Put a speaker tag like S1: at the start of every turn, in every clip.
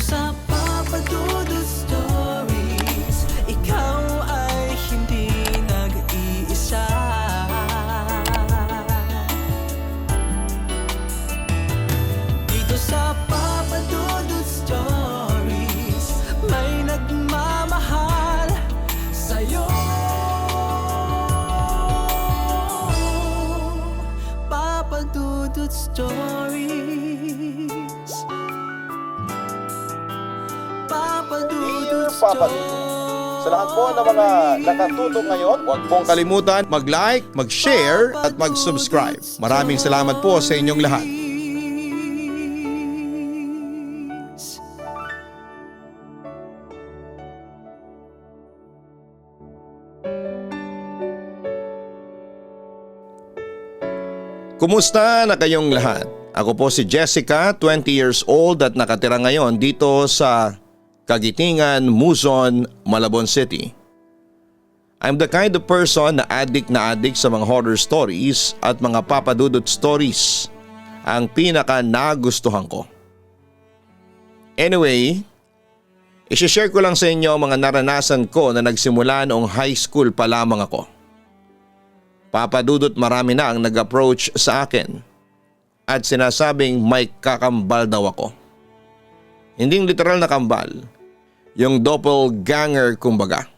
S1: sa Papa Dudut Stories, ikaw ay hindi nag-iisa. Dito sa Papa Dudut Stories, may nagmamahal sa'yo. Papa Dudut Stories, Papa Dudut
S2: Papa Dudut. Sa lahat po ng mga nakatutok ngayon, huwag pong kalimutan mag-like, mag-share at mag-subscribe. Maraming salamat po sa inyong lahat. Kumusta na kayong lahat? Ako po si Jessica, 20 years old at nakatira ngayon dito sa Kagitingan, Muzon, Malabon City. I'm the kind of person na addict sa mga horror stories at mga papadudot stories. Ang pinaka nagustuhan ko. Anyway, isishare ko lang sa inyo ang mga naranasan ko na nagsimula noong high school pa lamang ako. Papadudot, marami na ang nag-approach sa akin at sinasabing may kakambal daw ako. Hindi literal na kambal, yung doppelganger kumbaga.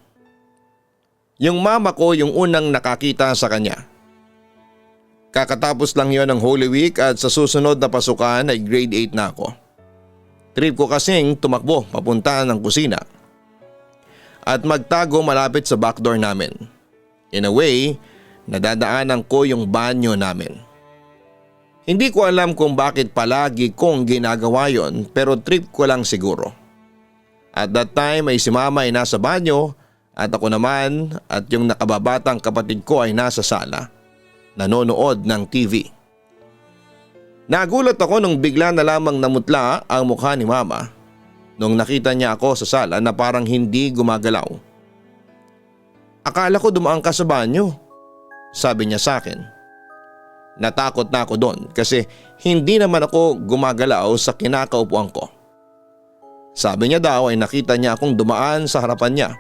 S2: Yung mama ko yung unang nakakita sa kanya. Kakatapos lang yon ng Holy Week at sa susunod na pasukan ay grade 8 na ako. Trip ko kasing tumakbo papunta ng kusina at magtago malapit sa backdoor namin. In a way, nadadaanan ko yung banyo namin. Hindi ko alam kung bakit palagi kong ginagawa yon pero trip ko lang siguro. At that time ay si mama ay nasa banyo at ako naman at yung nakababatang kapatid ko ay nasa sala, nanonood ng TV. Nagulat ako nung bigla na lamang namutla ang mukha ni mama nung nakita niya ako sa sala na parang hindi gumagalaw. Akala ko dumaan ka sa banyo, sabi niya sa akin. Natakot na ako doon kasi hindi naman ako gumagalaw sa kinakaupuan ko. Sabi niya daw ay nakita niya akong dumaan sa harapan niya.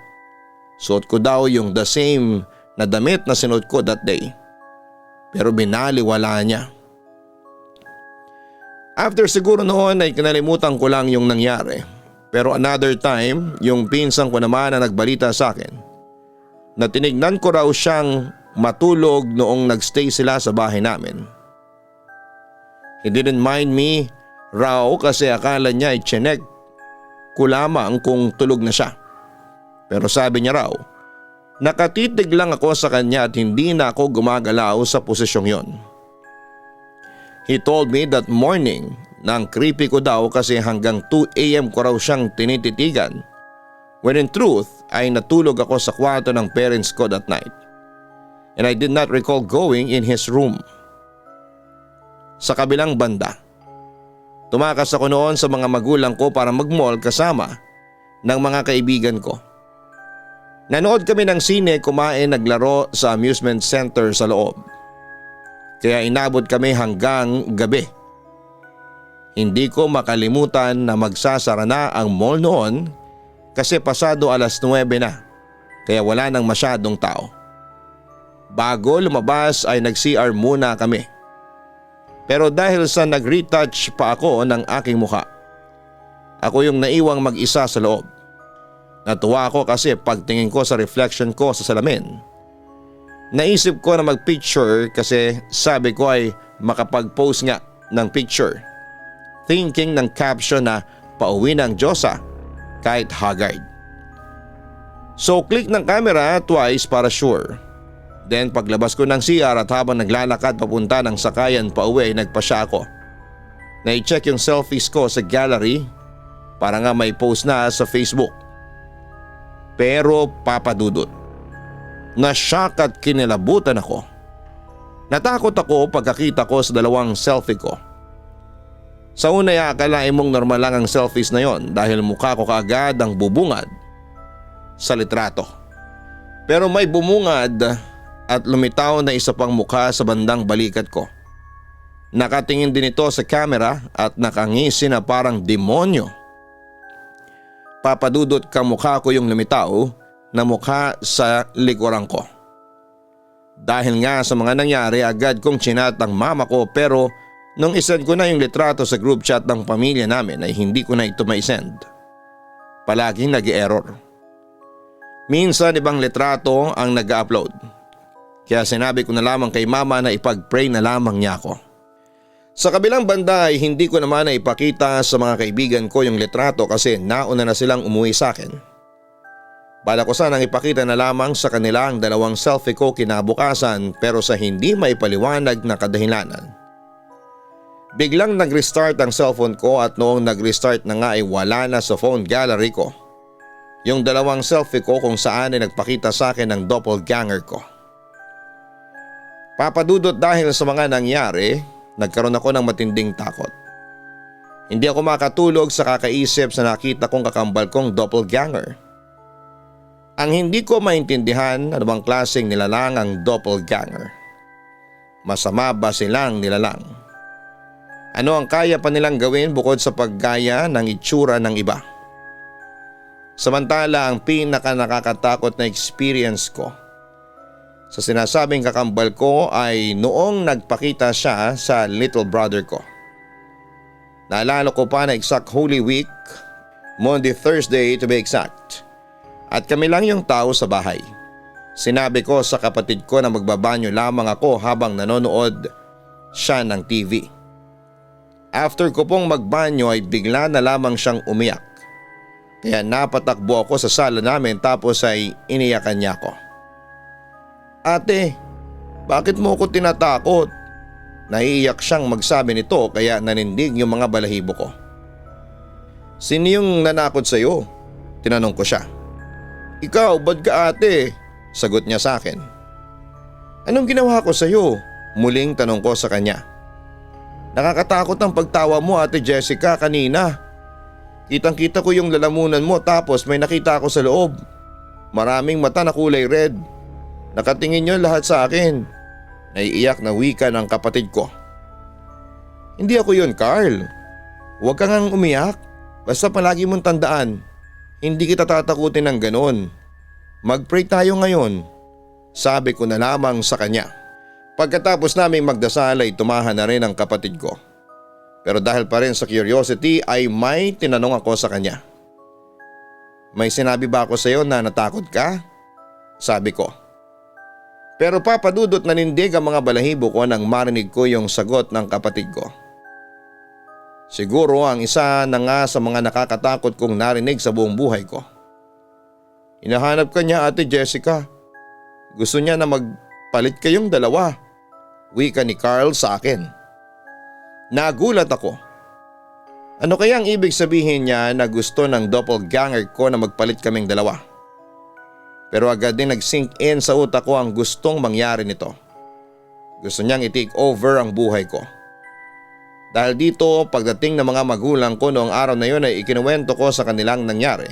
S2: Suot ko daw yung the same na damit na sinuot ko that day. Pero binaliwala niya. After siguro noon ay kinalimutan ko lang yung nangyari. Pero another time, yung pinsan ko naman na nagbalita sa akin na tinignan ko raw siyang matulog noong nagstay sila sa bahay namin. He didn't mind me raw kasi akala niya ay chinek ko lamang kung tulog na siya. Pero sabi niya raw, nakatitig lang ako sa kanya at hindi na ako gumagalaw sa posisyong yon. He told me that morning nang creepy ko daw kasi hanggang 2 AM ko raw siyang tinititigan, when in truth ay natulog ako sa kwarto ng parents ko that night. And I did not recall going in his room. Sa kabilang banda, tumakas ako noon sa mga magulang ko para mag-mall kasama ng mga kaibigan ko. Nanood kami ng sine, kumain, naglaro sa amusement center sa loob. Kaya inabot kami hanggang gabi. Hindi ko makalimutan na magsasara na ang mall noon kasi pasado 9:00 na, kaya wala nang masyadong tao. Bago lumabas ay nag-CR muna kami. Pero dahil sa nag-retouch pa ako ng aking mukha, ako yung naiwang mag-isa sa loob. Natuwa ako kasi pagtingin ko sa reflection ko sa salamin, naisip ko na mag-picture kasi sabi ko ay makapag-post nga ng picture. Thinking ng caption na pauwi ng Diyosa kahit haggard. So click ng camera twice para sure. Then paglabas ko ng CR at habang naglalakad papunta ng sakayan pauwi ay nagpasya ako. Na-check yung selfies ko sa gallery para nga may post na sa Facebook. Pero papadudot, na-shock at kinilabutan ako. Natakot ako pagkakita ko sa dalawang selfie ko. Sa una ay akalain mong normal lang ang selfies na yon dahil mukha ko kaagad ang bubungad sa litrato. Pero may bumungad at lumitaw na isa pang mukha sa bandang balikat ko. Nakatingin din ito sa camera at nakangisi na parang demonyo. Papadudot kamukha ko yung lumitaw na mukha sa likuran ko. Dahil nga sa mga nangyari, agad kong chinat ang mama ko, pero nung isend ko na yung litrato sa group chat ng pamilya namin ay hindi ko na ito maisend. Palaging nag-error. Minsan ibang litrato ang nag-upload. Kaya sinabi ko na lamang kay mama na ipag-pray na lamang niya ako. Sa kabilang banda ay hindi ko naman na ipakita sa mga kaibigan ko yung litrato kasi nauna na silang umuwi sa akin. Bala ko sanang ipakita na lamang sa kanila ang dalawang selfie ko kinabukasan, pero sa hindi maipaliwanag na kadahilanan. Biglang nag-restart ang cellphone ko at noong nag-restart na nga ay wala na sa phone gallery ko yung dalawang selfie ko kung saan ay nagpakita sa akin ng doppelganger ko. Papadudot, dahil sa mga nangyari, nagkaroon ako ng matinding takot. Hindi ako makatulog sa kakaisip sa nakita kong kakambal kong doppelganger. Ang hindi ko maintindihan, ano bang klaseng nilalang ang doppelganger? Masama ba silang nilalang? Ano ang kaya pa nilang gawin bukod sa paggaya ng itsura ng iba? Samantala, ang pinaka nakakatakot na experience ko sa sinasabing kakambal ko ay noong nagpakita siya sa little brother ko. Naalala ko pa na exact Holy Week, Monday, Thursday to be exact. At kami lang yung tao sa bahay. Sinabi ko sa kapatid ko na magbabanyo lamang ako habang nanonood siya ng TV. After ko pong magbanyo ay bigla na lamang siyang umiyak. Kaya napatakbo ako sa sala namin tapos ay iniyakan niya ako. Ate, bakit mo ako tinatakot? Naiiyak siyang magsabi nito kaya nanindig yung mga balahibo ko. Sino yung nanakot sa'yo? Tinanong ko siya. Ikaw, bad ka ate? Sagot niya sa akin. Anong ginawa ko sa'yo? Muling tanong ko sa kanya. Nakakatakot ang pagtawa mo, Ate Jessica, kanina. Kitang-kita ko yung lalamunan mo tapos may nakita ako sa loob. Maraming mata na kulay red. Nakatingin yun lahat sa akin. Naiiyak na wika ng kapatid ko. Hindi ako yun, Carl. Huwag kang ngang umiyak. Basta palagi mong tandaan, hindi kita tatakutin ng ganon. Mag-pray tayo ngayon. Sabi ko na lamang sa kanya. Pagkatapos naming magdasal ay tumahan na rin ang kapatid ko. Pero dahil pa rin sa curiosity ay may tinanong ako sa kanya. May sinabi ba ako sa iyo na natakot ka? Sabi ko. Pero papadudot nanindig ang mga balahibo ko nang marinig ko yung sagot ng kapatid ko. Siguro ang isa na nga sa mga nakakatakot kong narinig sa buong buhay ko. Hinahanap ka niya, Ate Jessica. Gusto niya na magpalit kayong dalawa. Wika ni Carl sa akin. Nagulat ako. Ano kaya ang ibig sabihin niya na gusto ng doppelganger ko na magpalit kaming dalawa? Pero agad din nag-sink in sa utak ko ang gustong mangyari nito. Gusto niyang i-take over ang buhay ko. Dahil dito, pagdating ng mga magulang ko noong araw na yun ay ikinuwento ko sa kanilang nangyari.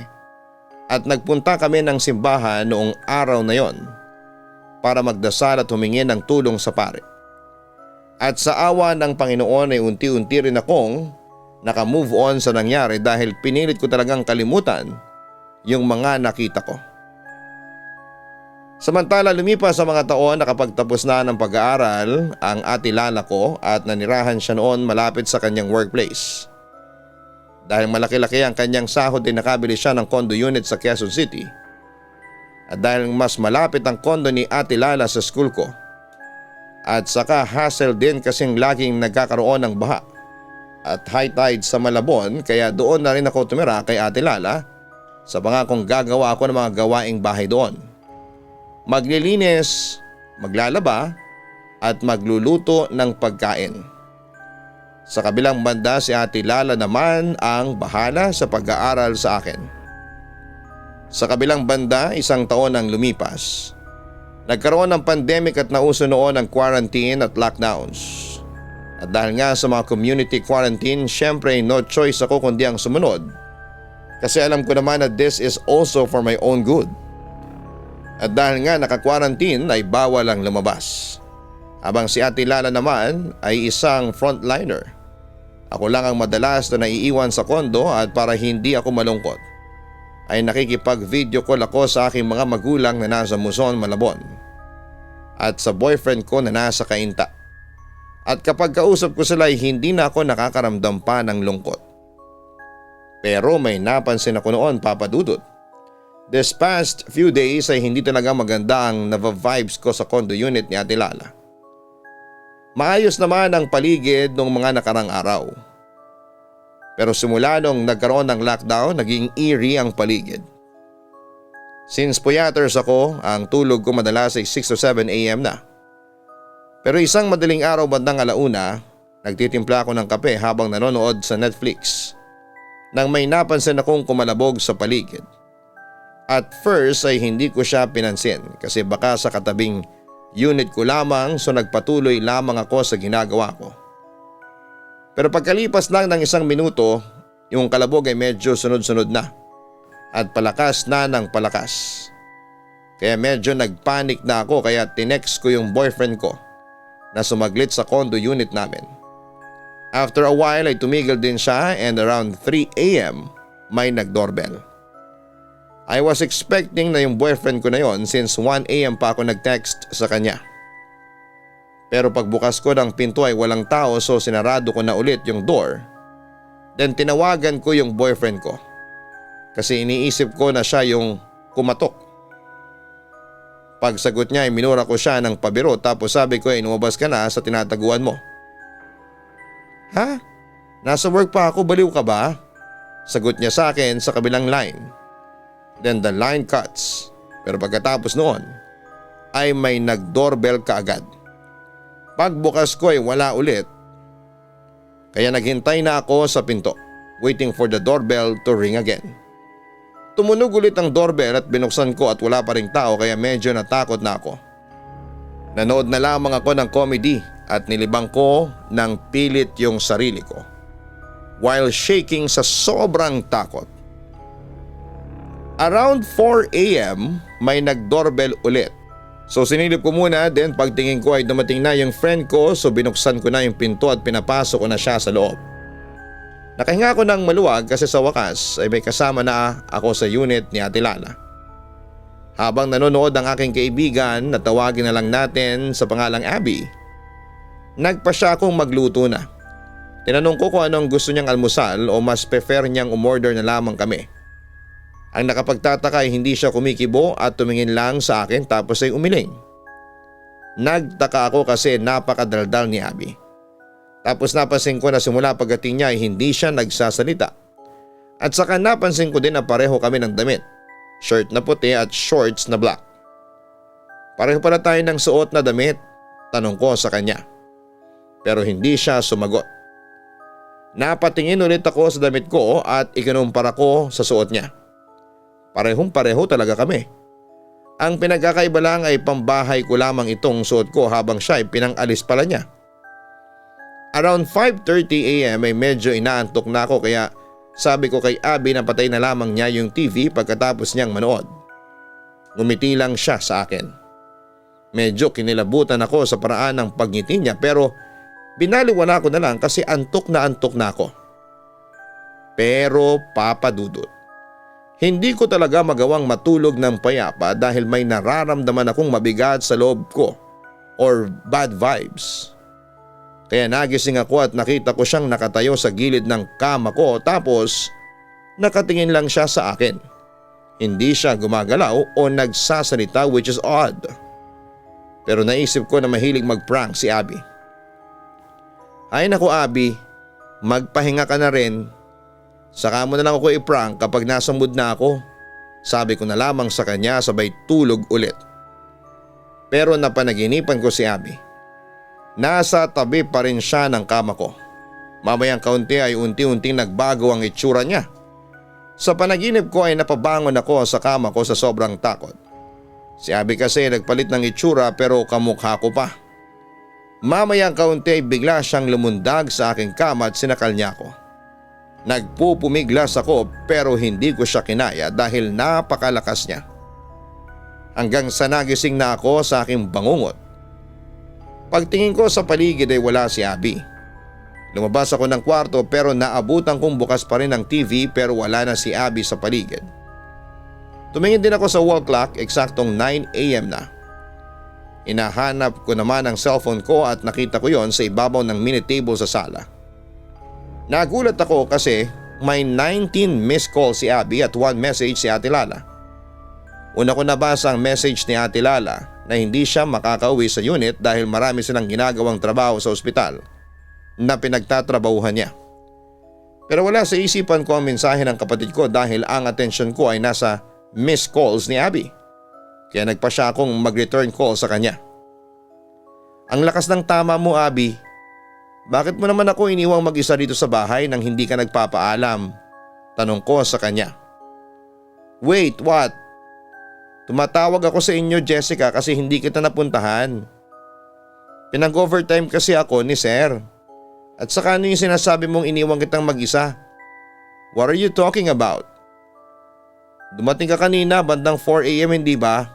S2: At nagpunta kami ng simbahan noong araw na yon para magdasal at humingi ng tulong sa pare. At sa awa ng Panginoon ay unti-unti rin akong naka-move on sa nangyari dahil pinilit ko talagang kalimutan yung mga nakita ko. Samantala lumipas sa mga taon, nakapagtapos na ng pag-aaral ang ate Lala ko at nanirahan siya noon malapit sa kanyang workplace. Dahil malaki-laki ang kanyang sahod ay nakabili siya ng condo unit sa Quezon City. At dahil mas malapit ang condo ni ate Lala sa school ko. At saka hassle din kasing laging nagkakaroon ng baha at high tide sa Malabon, kaya doon na rin ako tumira kay ate Lala sa mga kung gagawa ako ng mga gawaing bahay doon. Maglilinis, maglalaba at magluluto ng pagkain. Sa kabilang banda si Ate Lala naman ang bahala sa pag-aaral sa akin. Sa kabilang banda, isang taon ang lumipas. Nagkaroon ng pandemic at nauso noon ang quarantine at lockdowns. At dahil nga sa mga community quarantine, syempre no choice ako kundi ang sumunod. Kasi alam ko naman na this is also for my own good. At dahil nga naka-quarantine ay bawal ang lumabas. Habang si Ate Lala naman ay isang frontliner. Ako lang ang madalas na naiiwan sa kondo at para hindi ako malungkot ay nakikipag-video call ako sa aking mga magulang na nasa Luzon, Malabon at sa boyfriend ko na nasa Cainta. At kapag kausap ko sila ay hindi na ako nakakaramdam pa ng lungkot. Pero may napansin ako noon, Papa Dudut. This past few days ay hindi talaga maganda ang nava-vibes ko sa condo unit ni Ate Lala. Maayos naman ang paligid ng mga nakarang araw. Pero simula nung nagkaroon ng lockdown, naging eerie ang paligid. Since puyaters ako, ang tulog ko madalas ay 6 to 7 a.m. na. Pero isang madaling araw bandang 1:00, nagtitimpla ako ng kape habang nanonood sa Netflix nang may napansin akong kumalabog sa paligid. At first ay hindi ko siya pinansin kasi baka sa katabing unit ko lamang, so nagpatuloy lamang ako sa ginagawa ko. Pero pagkalipas lang ng 1 minuto, yung kalabog ay medyo sunod-sunod na at palakas na ng palakas. Kaya medyo nagpanik na ako kaya tinext ko yung boyfriend ko na sumaglit sa condo unit namin. After a while ay tumigil din siya and around 3 a.m. may nag-doorbell. I was expecting na yung boyfriend ko na yon since 1 a.m. pa ako nag-text sa kanya. Pero pagbukas ko ng pinto ay walang tao, so sinarado ko na ulit yung door. Then tinawagan ko yung boyfriend ko kasi iniisip ko na siya yung kumatok. Pagsagot niya ay minura ko siya ng pabiro tapos sabi ko ay lumabas ka na sa tinataguan mo. Ha? Nasa work pa ako, baliw ka ba? Sagot niya sa akin sa kabilang line. Then the line cuts. Pero pagkatapos noon ay may nag-doorbell kaagad. Pagbukas ko ay wala ulit. Kaya naghintay na ako sa pinto, waiting for the doorbell to ring again. Tumunog ulit ang doorbell at binuksan ko at wala pa ring tao kaya medyo natakot na ako. Nanood na lamang ako ng comedy at nilibang ko ng pilit yung sarili ko while shaking sa sobrang takot. Around 4 a.m. may nag-doorbell ulit. So sinilip ko muna, then pagtingin ko ay dumating na yung friend ko, so binuksan ko na yung pinto at pinapasok ko na siya sa loob. Nakahinga ko ng maluwag kasi sa wakas ay may kasama na ako sa unit ni Ate Lala. Habang nanonood ang aking kaibigan na tawagin na lang natin sa pangalang Abby, nagpa siya akong magluto na. Tinanong ko kung anong gusto niyang almusal o mas prefer niyang umorder na lamang kami. Ang nakapagtataka ay hindi siya kumikibo at tumingin lang sa akin tapos ay umiling. Nagtaka ako kasi napakadaldal ni Abby. Tapos napansin ko na simula pagdating niya ay hindi siya nagsasalita. At saka napansin ko din na pareho kami ng damit. Shirt na puti at shorts na black. Pareho pala tayo ng suot na damit, tanong ko sa kanya. Pero hindi siya sumagot. Napatingin ulit ako sa damit ko at ikinumpara ko sa suot niya. Parehong-pareho talaga kami. Ang pinagkakaiba lang ay pambahay ko lamang itong suot ko habang siya ay pinang-alis pala niya. Around 5:30 a.m. ay medyo inaantok na ako kaya sabi ko kay Abby na patay na lamang niya yung TV pagkatapos niyang manood. Ngumiti lang siya sa akin. Medyo kinilabutan ako sa paraan ng pagngiti niya pero binaliwan ako na lang kasi antok na ako. Pero Papa Dudut, hindi ko talaga magawang matulog ng payapa dahil may nararamdaman akong mabigat sa loob ko or bad vibes. Kaya nagising ako at nakita ko siyang nakatayo sa gilid ng kama ko tapos nakatingin lang siya sa akin. Hindi siya gumagalaw o nagsasalita, which is odd. Pero naisip ko na mahilig mag-prank si Abby. Ay naku Abby, magpahinga ka na rin. Saka mo na lang ako i-prank kapag nasa mood na ako. Sabi ko na lamang sa kanya sabay tulog ulit. Pero napanaginipan ko si Abby. Nasa tabi pa rin siya ng kama ko. Mamayang kaunti ay unti-unting nagbago ang itsura niya. Sa panaginip ko ay napabangon ako sa kama ko sa sobrang takot. Si Abby kasi nagpalit ng itsura pero kamukha ko pa. Mamayang kaunti ay bigla siyang lumundag sa aking kama at sinakal niya ako. Nagpupumiglas ako pero hindi ko siya kinaya dahil napakalakas niya. Hanggang sa nagising na ako sa aking bangungot. Pagtingin ko sa paligid ay wala si Abby. Lumabas ako ng kwarto pero naabutan kong bukas pa rin ang TV pero wala na si Abby sa paligid. Tumingin din ako sa wall clock, eksaktong 9 AM na. Inahanap ko naman ang cellphone ko at nakita ko yon sa ibabaw ng mini table sa sala. Nagulat ako kasi may 19 missed call si Abby at 1 message si Ate Lala. Una ko nabasa ang message ni Ate Lala na hindi siya makakauwi sa unit dahil marami silang ginagawang trabaho sa ospital na pinagtatrabahuhan niya. Pero wala sa isipan ko ang mensahe ng kapatid ko dahil ang atensyon ko ay nasa missed calls ni Abby. Kaya nagpa siya akong mag-return call sa kanya. Ang lakas ng tama mo, Abby. Bakit mo naman ako iniwang mag-isa dito sa bahay nang hindi ka nagpapaalam? Tanong ko sa kanya. Wait, what? Tumatawag ako sa inyo, Jessica, kasi hindi kita napuntahan. Pinag-overtime kasi ako ni Sir. At saka ano yung sinasabi mong iniwang kitang mag-isa? What are you talking about? Dumating ka kanina bandang 4 AM, hindi ba?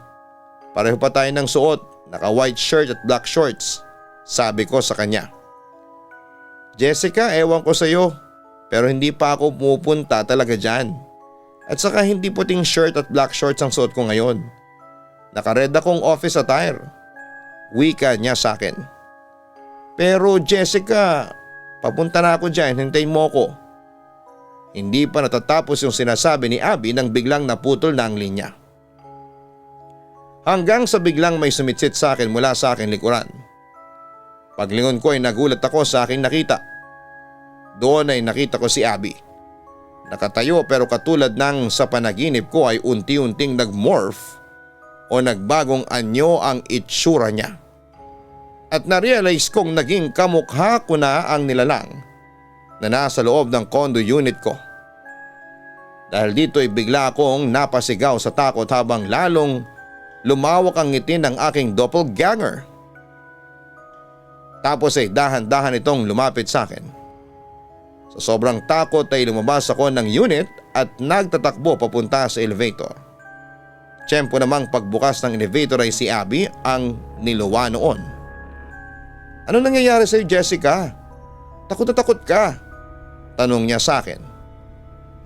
S2: Pareho pa tayo ng suot, naka white shirt at black shorts. Sabi ko sa kanya. Jessica, ewan ko sa'yo, pero hindi pa ako pumupunta talaga dyan. At saka hindi puting shirt at black shorts ang suot ko ngayon. Naka-red akong office attire. Wika niya sa akin. Pero Jessica, papunta na ako dyan, hintayin mo ko. Hindi pa natatapos yung sinasabi ni Abby nang biglang naputol na ang linya. Hanggang sa biglang may sumitsit sa akin mula sa aking likuran. Paglingon ko ay nagulat ako sa aking nakita. Doon ay nakita ko si Abby. Nakatayo pero katulad ng sa panaginip ko ay unti-unting nag-morph o nagbagong anyo ang itsura niya. At na-realize kong naging kamukha ko na ang nilalang na nasa loob ng condo unit ko. Dahil dito ay bigla akong napasigaw sa takot habang lalong lumawak ang ngiti ng aking doppelganger. Tapos ay dahan-dahan itong lumapit sa akin. Sa sobrang takot ay lumabas ako ng unit at nagtatakbo papunta sa elevator. Tiyempo namang pagbukas ng elevator ay si Abby ang niluwa noon. Ano nangyayari sa'yo, Jessica? Takot na takot ka. Tanong niya sa akin.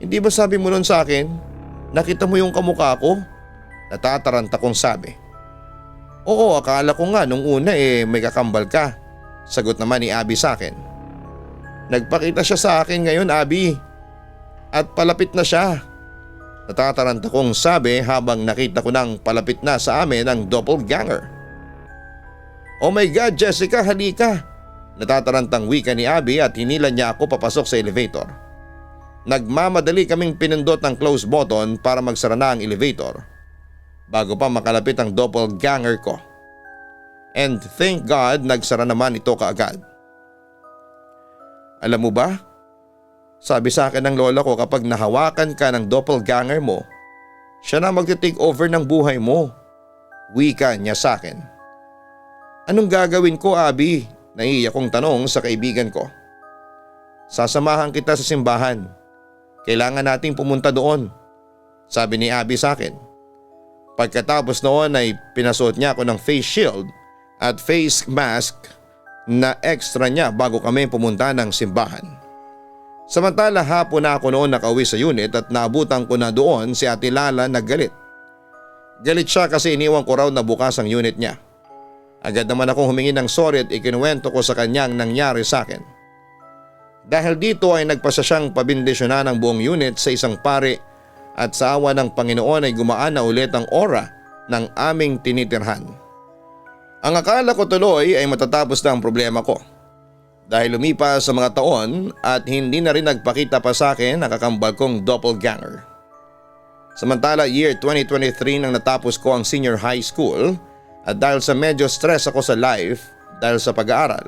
S2: Hindi ba sabi mo nun sa akin, nakita mo yung kamukha ko? Natataranta kong sabi. Oo, akala ko nga nung una may kakambal ka. Sagot naman ni Abby sa akin. Nagpakita siya sa akin ngayon, Abby. At palapit na siya. Natataranta kong sabi habang nakita ko nang palapit na sa amin ang doppelganger. Oh my God, Jessica, halika. Natatarantang wika ni Abby at hinilan niya ako papasok sa elevator. Nagmamadali kaming pinindot ang close button para magsara na ang elevator bago pa makalapit ang doppelganger ko. And thank God nagsara naman ito kaagad. Alam mo ba? Sabi sa akin ng lola ko kapag nahawakan ka ng doppelganger mo, siya na magte-take over ng buhay mo. Wika niya sa akin. Anong gagawin ko, Abby? Naiiyak kong tanong sa kaibigan ko. Sasamahan kita sa simbahan. Kailangan nating pumunta doon. Sabi ni Abby sa akin. Pagkatapos noon ay pinasuot niya ako ng face shield at face mask na extra niya bago kami pumunta ng simbahan. Samantala hapon na ako noon nakauwi sa unit at naabutan ko na doon si Ate Lala na galit. Galit siya kasi iniwan ko raw na bukas ang unit niya. Agad naman akong humingi ng sorry at ikinuwento ko sa kanyang nangyari sa akin. Dahil dito ay nagpasa siyang pabindisyonan ng buong unit sa isang pare at sa awa ng Panginoon ay gumaan na ulit ang aura ng aming tinitirhan. Ang akala ko tuloy ay matatapos na ang problema ko. Dahil lumipas sa mga taon at hindi na rin nagpakita pa sa akin ang kakambal kong doppelganger. Samantala year 2023 nang natapos ko ang senior high school at dahil sa medyo stress ako sa life dahil sa pag-aaral,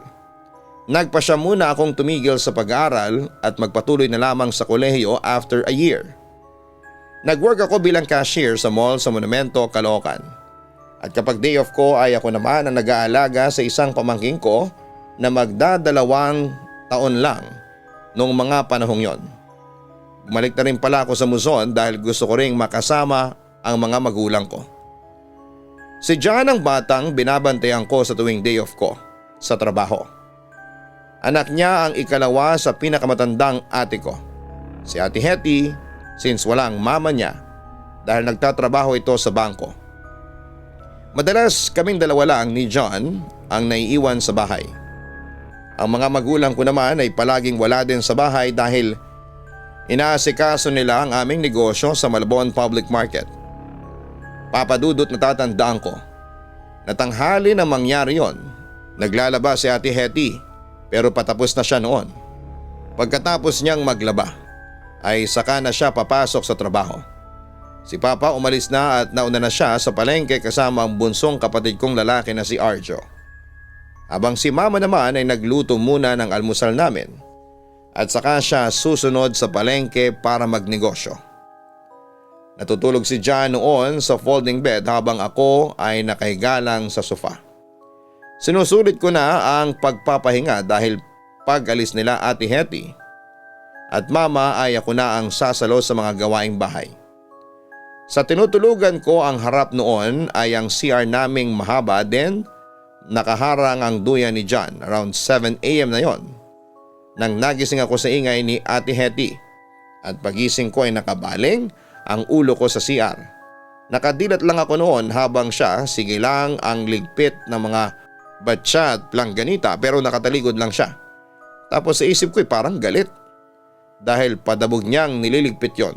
S2: nagpasya muna akong tumigil sa pag-aaral at magpatuloy na lamang sa kolehiyo after a year. Nag-work ako bilang cashier sa mall sa Monumento, Caloocan. At kapag day off ko ay ako naman ang nag-aalaga sa isang pamangking ko na magdadalawang taon lang noong mga panahong yon. Bumalik na rin pala ako sa Luzon dahil gusto ko ring makasama ang mga magulang ko. Si John ang batang binabantayan ko sa tuwing day off ko sa trabaho. Anak niya ang ikalawa sa pinakamatandang ate ko. Si Ate Hetty, since walang mama niya, dahil nagtatrabaho ito sa bangko. Madalas kaming dalawa lang ni John ang naiiwan sa bahay. Ang mga magulang ko naman ay palaging wala din sa bahay dahil inaasikaso nila ang aming negosyo sa Malabon Public Market. Papadudot natatandaan ko. Natanghali na mangyari yon. Naglalaba si Ate Hetty pero patapos na siya noon. Pagkatapos niyang maglaba ay saka na siya papasok sa trabaho. Si Papa umalis na at nauna na siya sa palengke kasama ang bunsong kapatid kong lalaki na si Arjo. Habang si Mama naman ay nagluto muna ng almusal namin at saka siya susunod sa palengke para magnegosyo. Natutulog si John noon sa folding bed habang ako ay nakahiga lang sa sofa. Sinusulit ko na ang pagpapahinga dahil pag-alis nila Ate Hetty at Mama ay ako na ang sasalo sa mga gawaing bahay. Sa tinutulugan ko ang harap noon ay ang CR naming mahaba din nakaharang ang duyan ni John around 7 AM na yon. Nang nagising ako sa ingay ni Ate Hetty at pagising ko ay nakabaling ang ulo ko sa CR. Nakadilat lang ako noon habang siya sige lang ang ligpit ng mga batsa at plangganita pero nakataligod lang siya. Tapos sa isip ko ay parang galit dahil padabog niyang nililigpit yon.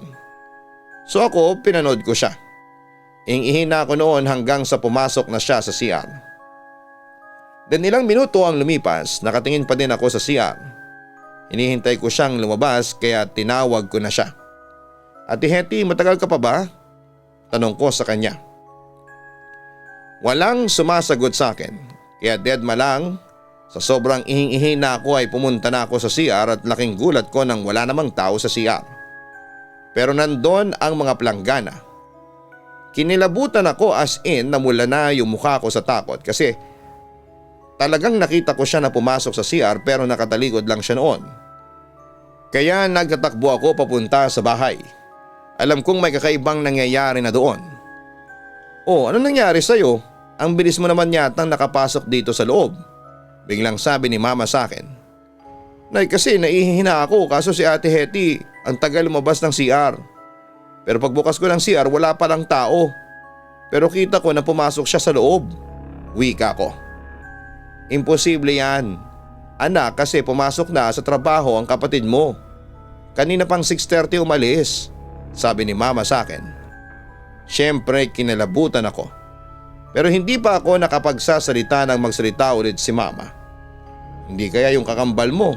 S2: So ako pinanood ko siya. Ingihina ako noon hanggang sa pumasok na siya sa CR. Then ilang minuto ang lumipas, nakatingin pa din ako sa CR. Hinihintay ko siyang lumabas kaya tinawag ko na siya. Ate Hetty, matagal ka pa ba? Tanong ko sa kanya. Walang sumasagot sa akin kaya deadma lang. Sa sobrang ihing-ihina ako ay pumunta na ako sa CR at laking gulat ko nang wala namang tao sa CR. Pero nandun ang mga planggana. Kinilabutan ako as in namula na yung mukha ko sa takot kasi talagang nakita ko siya na pumasok sa CR pero nakataligod lang siya noon. Kaya nagtatakbo ako papunta sa bahay. Alam kong may kakaibang nangyayari na doon. Oh, ano nangyari sa'yo? Ang bilis mo naman yatang nakapasok dito sa loob. Biglang sabi ni Mama sa akin. Nay, kasi naihihina ako kaso si Ate Hetty ang tagal lumabas ng CR. Pero pagbukas ko ng CR wala palang tao. Pero kita ko na pumasok siya sa loob. Wika ko. Imposible yan. Anak, kasi pumasok na sa trabaho ang kapatid mo. Kanina pang 6:30 umalis. Sabi ni Mama sa akin. Siyempre kinalabutan ako. Pero hindi pa ako nakapagsasalita nang magsalita ulit si Mama. Hindi kaya yung kakambal mo,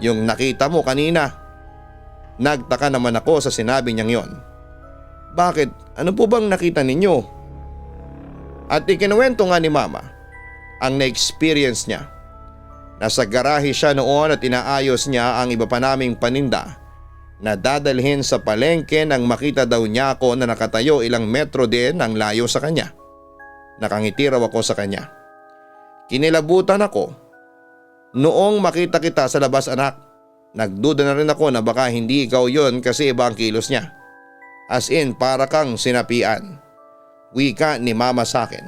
S2: yung nakita mo kanina? Nagtaka naman ako sa sinabi niyang yon. Bakit? Ano po bang nakita ninyo? At ikinuwento nga ni Mama ang na-experience niya. Nasa garahe siya noon at inaayos niya ang iba pa naming paninda na dadalhin sa palengke nang makita daw niya ako na nakatayo ilang metro din ang layo sa kanya. Nakangiti raw ako sa kanya. Kinilabutan ako. Noong makita kita sa labas, anak, nagduda na rin ako na baka hindi ikaw yon kasi iba ang kilos niya. As in para kang sinapian. Wika ni Mama sa akin.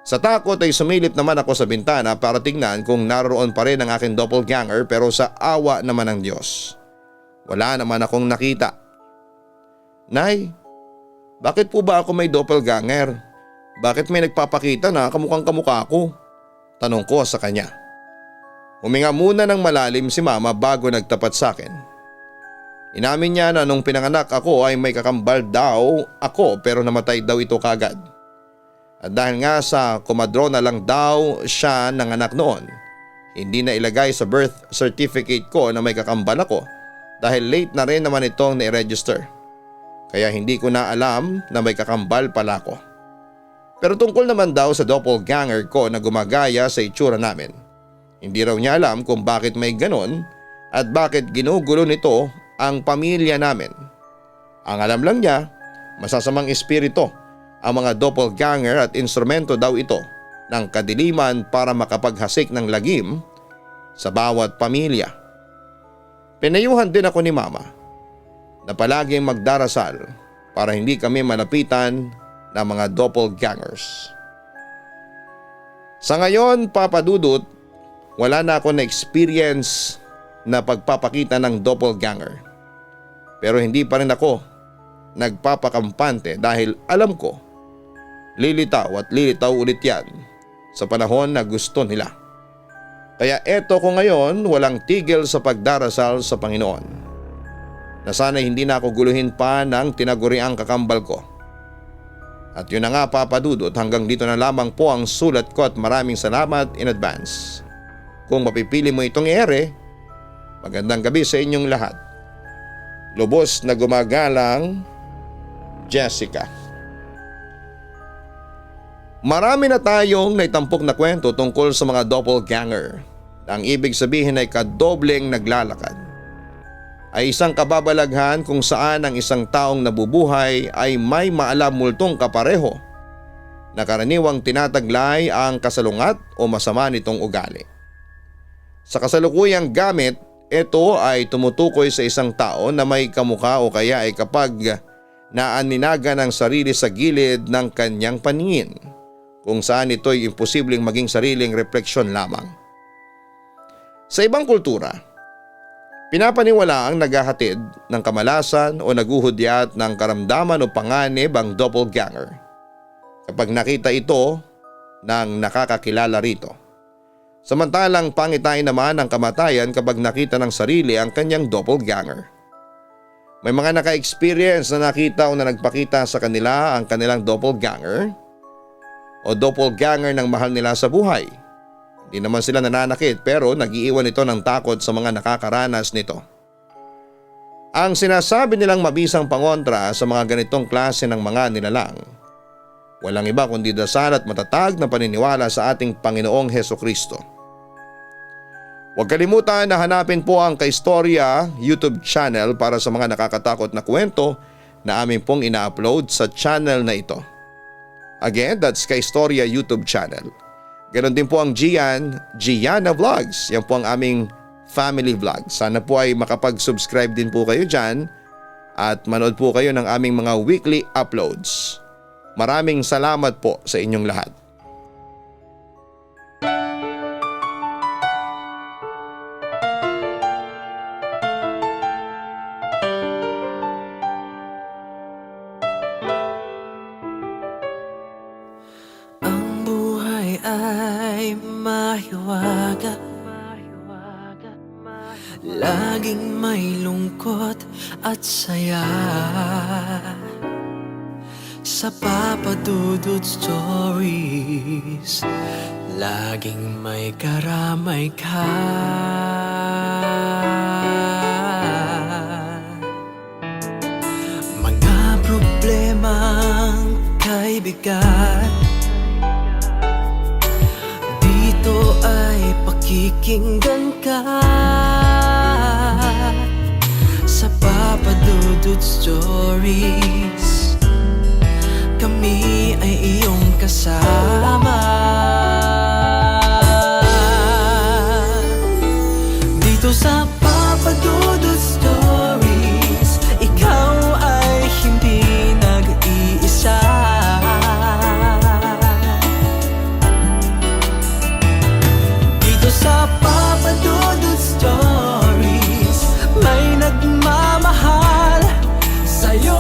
S2: Sa takot ay sumilip naman ako sa bintana para tingnan kung naroon pa rin ang aking doppelganger pero sa awa naman ng Diyos. Wala naman akong nakita. Nay, bakit po ba ako may doppelganger? Bakit may nagpapakita na kamukhang kamukha ako? Tanong ko sa kanya. Huminga muna ng malalim si Mama bago nagtapat sa akin. Inamin niya na nung pinanganak ako ay may kakambal daw ako pero namatay daw ito kagad. At dahil nga sa komadrona lang daw siya nanganak noon, hindi na ilagay sa birth certificate ko na may kakambal ako dahil late na rin naman itong na-register. Kaya hindi ko na alam na may kakambal pala ko. Pero tungkol naman daw sa doppelganger ko na gumagaya sa itsura namin. Hindi raw niya alam kung bakit may ganon at bakit ginugulo nito ang pamilya namin. Ang alam lang niya, masasamang espiritu ang mga doppelganger at instrumento daw ito ng kadiliman para makapaghasik ng lagim sa bawat pamilya. Pinayuhan din ako ni Mama na palaging magdarasal para hindi kami malapitan ng mga doppelgangers. Sa ngayon, Papa Dudut, wala na ako na experience na pagpapakita ng doppelganger. Pero hindi pa rin ako nagpapakampante dahil alam ko lilitaw at lilitaw ulit yan sa panahon na gusto nila. Kaya eto ko ngayon walang tigil sa pagdarasal sa Panginoon na sana hindi na ako guluhin pa ng tinaguriang kakambal ko. At yun na nga Papa Dudut, hanggang dito na lamang po ang sulat ko at maraming salamat in advance. Kung mapipili mo itong ere, magandang gabi sa inyong lahat. Lubos na gumagalang, Jessica. Marami na tayong naitampok na kwento tungkol sa mga doppelganger. Ang ibig sabihin ay kadobleng naglalakad. Ay isang kababalaghan kung saan ang isang taong nabubuhay ay may maalam multong kapareho na karaniwang tinataglay ang kasalungat o masama nitong ugali. Sa kasalukuyang gamit, ito ay tumutukoy sa isang tao na may kamukha o kaya ay kapag naaninagan ang sarili sa gilid ng kanyang paningin, kung saan ito'y imposibleng maging sariling refleksyon lamang. Sa ibang kultura, pinapaniwala ang naghahatid ng kamalasan o naguhudyat ng karamdaman o panganib ang doppelganger kapag nakita ito ng nakakakilala rito. Samantalang pangitain naman ang kamatayan kapag nakita ng sarili ang kanyang doppelganger. May mga naka-experience na nakita o na nagpakita sa kanila ang kanilang doppelganger o doppelganger ng mahal nila sa buhay. Hindi naman sila nananakit pero nag-iiwan ito ng takot sa mga nakakaranas nito. Ang sinasabi nilang mabisang pangontra sa mga ganitong klase ng mga nilalang, walang iba kundi dasal at matatag na paniniwala sa ating Panginoong Hesukristo. Huwag kalimutan na hanapin po ang Kaistorya YouTube channel para sa mga nakakatakot na kwento na amin pong ina-upload sa channel na ito. Again, that's Kaistorya YouTube channel. Ganon din po ang Gianna Vlogs. Yan po ang aming family vlog. Sana po ay makapag-subscribe din po kayo dyan at manood po kayo ng aming mga weekly uploads. Maraming salamat po sa inyong lahat.
S1: Ay mahiwaga, laging may lungkot at saya. Sa Papa Dudut Stories, laging may karamay ka. Mga problemang kaibigan, dito ay pakikinggan ka. Sa Papa Dudut Stories, kami ay iyong kasama. Dito sa Papa Dudut Stories, ikaw ay hindi nag-iisa. Sa Papa Dudut Stories, may nagmamahal sa'yo.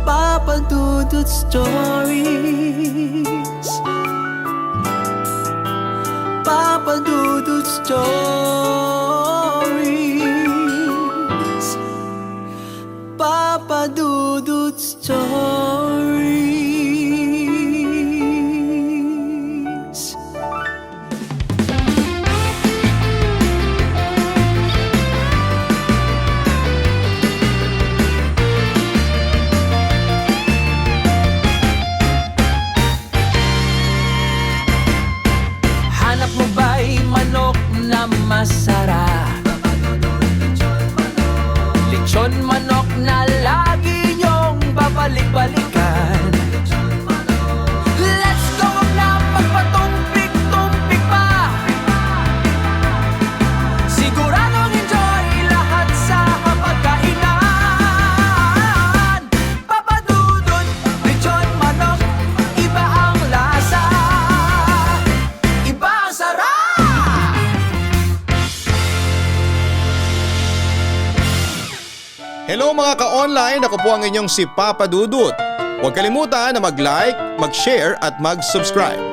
S1: Papa Dudut Stories, Papa Dudut Stories, Papa Dudut Stories. Masarap
S2: Hello mga ka-online, ako po ang inyong si Papa Dudut. Huwag kalimutan na mag-like, mag-share at mag-subscribe.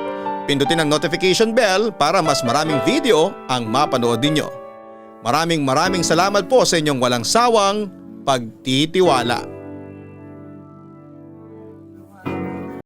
S2: Pindutin ang notification bell para mas maraming video ang mapanood ninyo. Maraming salamat po sa inyong walang sawang pagtitiwala.